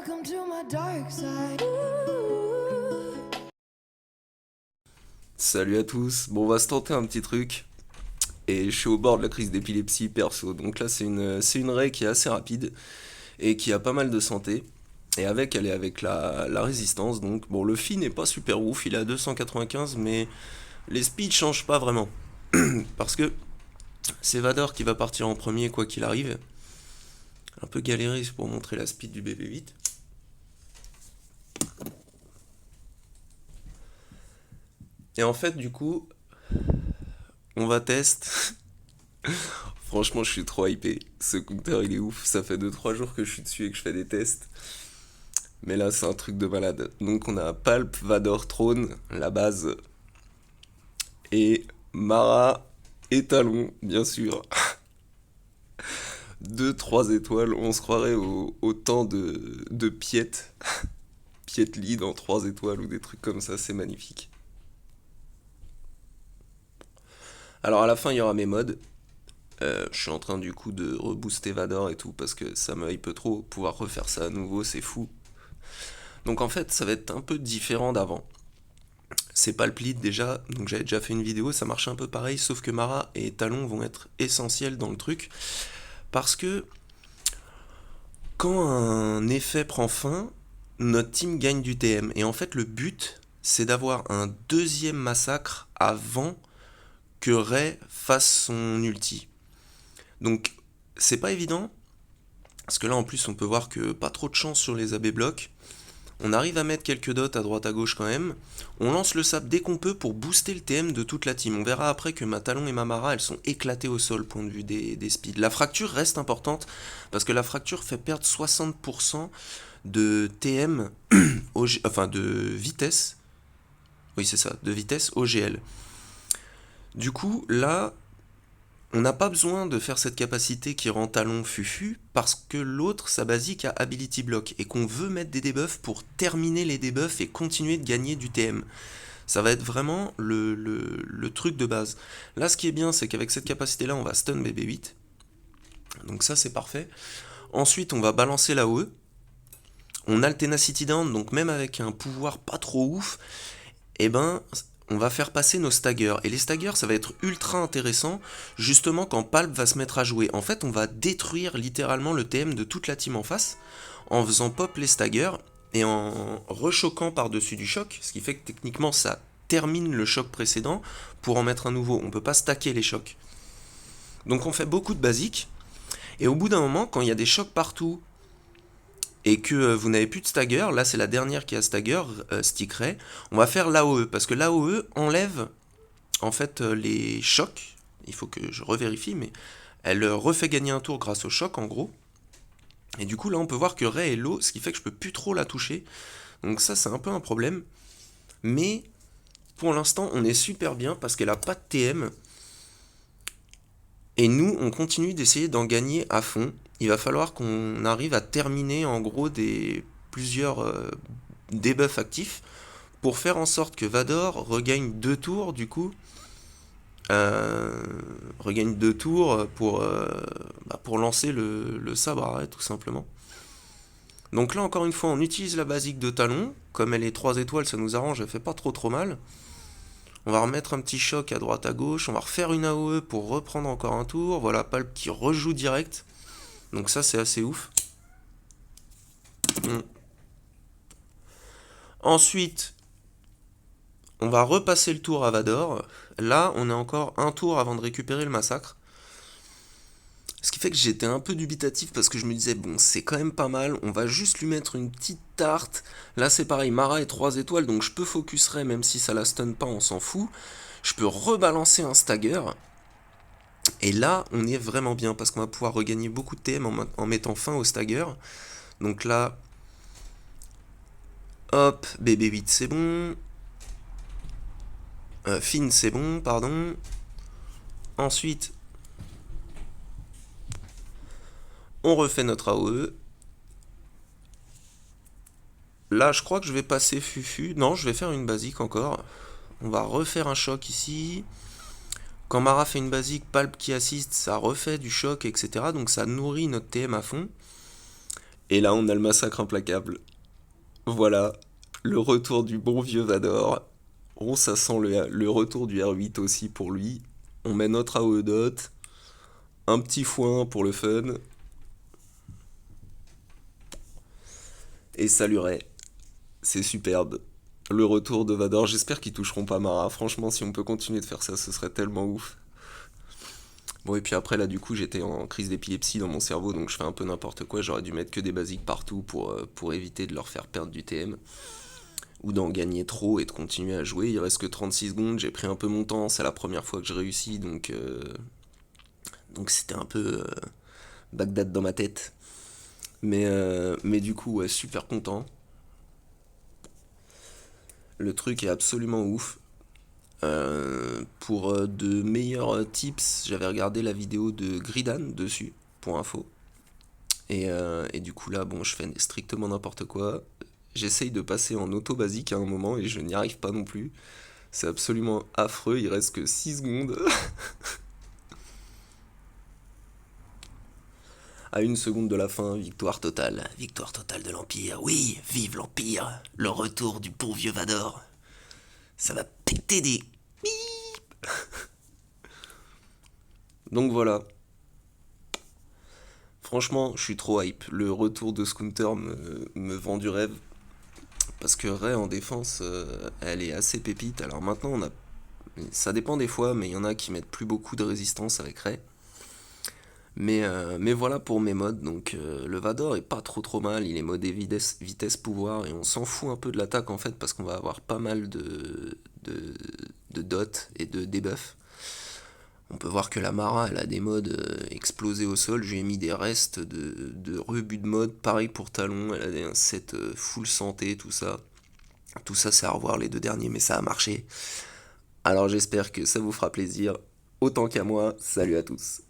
Welcome to my dark side. Salut à tous, bon on va se tenter un petit truc et je suis au bord de la crise d'épilepsie perso, donc là c'est une raie qui est assez rapide et qui a pas mal de santé et avec elle est avec la résistance, donc bon le fi n'est pas super ouf, il est à 295 mais les speeds changent pas vraiment parce que c'est Vador qui va partir en premier quoi qu'il arrive, un peu galéré pour montrer la speed du BB-8. Et en fait du coup on va test. Franchement, je suis trop hypé. Ce compteur, il est ouf. Ça fait 2 3 jours que je suis dessus et que je fais des tests. Mais là, c'est un truc de malade. Donc, on a Palp, Vador, Throne, la base. Et Mara et Talon, bien sûr. 2 3 étoiles. On se croirait au temps de Piet. Piet Lead en 3 étoiles ou des trucs comme ça. C'est magnifique. Alors, à la fin, il y aura mes mods. Je suis en train du coup de rebooster Vador et tout parce que ça me hype trop. Pouvoir refaire ça à nouveau, c'est fou. Donc en fait, ça va être un peu différent d'avant. C'est pas le plit déjà, donc j'avais déjà fait une vidéo, ça marche un peu pareil, sauf que Mara et Talon vont être essentiels dans le truc. Parce que quand un effet prend fin, notre team gagne du TM. Et en fait, le but, c'est d'avoir un deuxième massacre avant que Ray fasse son ulti. Donc, c'est pas évident, parce que là en plus, on peut voir que pas trop de chance sur les AB blocs. On arrive à mettre quelques dots à droite à gauche quand même. On lance le sap dès qu'on peut pour booster le TM de toute la team. On verra après que ma Talon et ma Mara, elles sont éclatées au sol, point de vue des speeds. La fracture reste importante, parce que la fracture fait perdre 60% de TM, enfin de vitesse. Oui c'est ça, de vitesse au GL. Du coup, là, on n'a pas besoin de faire cette capacité qui rend Talon fufu parce que l'autre, sa basique, a Ability Block et qu'on veut mettre des debuffs pour terminer les debuffs et continuer de gagner du TM. Ça va être vraiment le truc de base. Là, ce qui est bien, c'est qu'avec cette capacité-là, on va stun BB-8. Donc ça, c'est parfait. Ensuite, on va balancer la OE. On a le Tenacity Down, donc même avec un pouvoir pas trop ouf, eh ben, on va faire passer nos staggers. Et les staggers, ça va être ultra intéressant, justement quand Palp va se mettre à jouer. En fait, on va détruire littéralement le TM de toute la team en face, en faisant pop les staggers, et en rechoquant par-dessus du choc, ce qui fait que techniquement, ça termine le choc précédent, pour en mettre un nouveau. On peut pas stacker les chocs. Donc on fait beaucoup de basiques, et au bout d'un moment, quand il y a des chocs partout, et que vous n'avez plus de stagger, là c'est la dernière qui a stagger, stick ray, on va faire l'AOE, parce que l'AOE enlève en fait les chocs, il faut que je revérifie, mais elle refait gagner un tour grâce au choc en gros, et du coup là on peut voir que Ray est low, ce qui fait que je peux plus trop la toucher, donc ça c'est un peu un problème, mais pour l'instant on est super bien parce qu'elle a pas de TM, et nous on continue d'essayer d'en gagner à fond. Il va falloir qu'on arrive à terminer en gros des plusieurs debuffs actifs pour faire en sorte que Vador regagne 2 tours du coup. Regagne 2 tours pour lancer le sabre arrêt tout simplement. Donc là encore une fois on utilise la basique de Talon, comme elle est 3 étoiles ça nous arrange, elle fait pas trop mal. On va remettre un petit choc à droite à gauche, on va refaire une AOE pour reprendre encore un tour, voilà Palp qui rejoue direct, donc ça c'est assez ouf. Ensuite, on va repasser le tour à Vador. Là, on a encore un tour avant de récupérer le massacre. Ce qui fait que j'étais un peu dubitatif parce que je me disais, bon, c'est quand même pas mal, on va juste lui mettre une petite tarte. Là, c'est pareil, Mara est 3 étoiles, donc je peux focus Ray, même si ça la stun pas, on s'en fout. Je peux rebalancer un stagger. Et là, on est vraiment bien parce qu'on va pouvoir regagner beaucoup de TM en mettant fin au stagger. Donc là, hop, BB-8 c'est bon. Finn c'est bon, pardon. Ensuite, on refait notre AOE. Là, je crois que je vais passer Fufu. Non, je vais faire une basique encore. On va refaire un choc ici. Quand Mara fait une basique, Palp qui assiste, ça refait du choc, etc. Donc ça nourrit notre TM à fond. Et là, on a le massacre implacable. Voilà, le retour du bon vieux Vador. On, ça sent le retour du R8 aussi pour lui. On met notre AOE dot, un petit foin pour le fun, et salurait. C'est superbe. Le retour de Vador, j'espère qu'ils toucheront pas Mara. Franchement, si on peut continuer de faire ça, ce serait tellement ouf. Bon, et puis après, là, du coup, j'étais en crise d'épilepsie dans mon cerveau, donc je fais un peu n'importe quoi. J'aurais dû mettre que des basiques partout pour éviter de leur faire perdre du TM. Ou d'en gagner trop et de continuer à jouer. Il reste que 36 secondes, j'ai pris un peu mon temps, c'est la première fois que je réussis, donc c'était un peu Bagdad dans ma tête. Mais du coup, ouais, super content. Le truc est absolument ouf. Pour de meilleurs tips, j'avais regardé la vidéo de Gridan dessus, pour info. Et du coup là, bon, je fais strictement n'importe quoi. J'essaye de passer en auto basique à un moment et je n'y arrive pas non plus. C'est absolument affreux, il reste que 6 secondes. À une seconde de la fin, victoire totale. Victoire totale de l'Empire. Oui, vive l'Empire. Le retour du bon vieux Vador. Ça va péter des... Donc voilà. Franchement, je suis trop hype. Le retour de Skunter me vend du rêve. Parce que Ray en défense, elle est assez pépite. Alors maintenant, ça dépend des fois, mais il y en a qui mettent plus beaucoup de résistance avec Ray. Mais voilà pour mes modes. Donc le Vador est pas trop mal. Il est modé vitesse pouvoir et on s'en fout un peu de l'attaque en fait parce qu'on va avoir pas mal de dots et de debuffs. On peut voir que la Mara elle a des modes explosés au sol. J'ai mis des restes de rebut de mode. Pareil pour Talon, elle a un set full santé, tout ça. Tout ça c'est à revoir les deux derniers, mais ça a marché. Alors j'espère que ça vous fera plaisir. Autant qu'à moi, salut à tous.